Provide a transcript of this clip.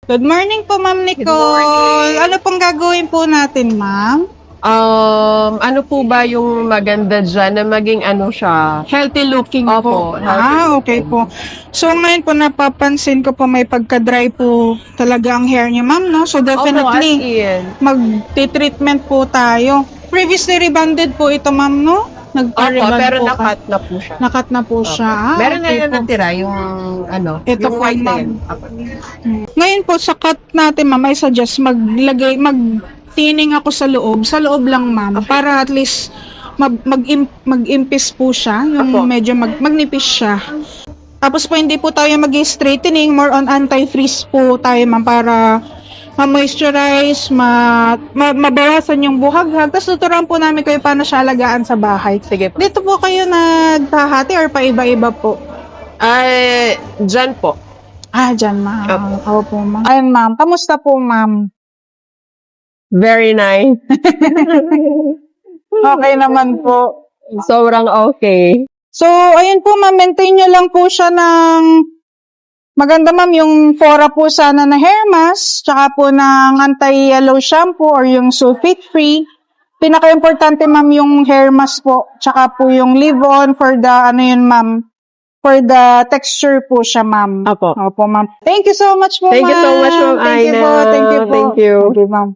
Good morning po, Ma'am Nicole. morning. Ano pong gagawin po natin, Ma'am? Ano po ba yung maganda dyan na maging ano siya? Healthy looking po. Opo, healthy Okay po. So ngayon po napapansin ko po may pagka-dry po talaga ang hair niya, Ma'am, no? So Opo, as definitely in. mag-treatment po tayo. Previously rebonded po ito, Ma'am, no? Opo, Nagpa-rebond pero po ka. nakat na po siya. Nakat na po siya. Meron na Okay yan po. natira, yung ano, Ito yung po, white na ma'am. yan. Opo. Ngayon po sa cut natin, Ma'am, I suggest mag-tinning ako sa loob. Sa loob lang, Ma'am, para at least mag-impis po siya, yung Opo. medyo magnipis siya. Tapos po hindi po tayo mag-straightening, more on anti-freeze po tayo, Ma'am, para ma-moisturize, mabawasan yung buhaghag. Tapos tuturuan po namin kayo paano siya alagaan sa bahay. Sige po. Dito po kayo naghahati or paiba-iba po? Ay, dyan po. Dyan, Ma'am. Opo. Opo, Ma'am. Ayun, Ma'am. Kamusta po, Ma'am? Very nice. Okay naman po. Sobrang okay. So, ayun po, Ma'am. Maintain nyo lang po siya ng maganda, Ma'am, yung Fora po sana na hair mask, tsaka po ng anti-yellow shampoo or yung sulfate-free. Pinaka-importante, Ma'am, yung hair mask po, tsaka po yung leave-on for the, Ma'am, for the texture po siya, Ma'am. Opo. Opo, Ma'am. Thank you so much po, Ma'am. Thank you so much, Ma'am Thank you po. Aina. Thank you po. Thank you. Thank you, Ma'am.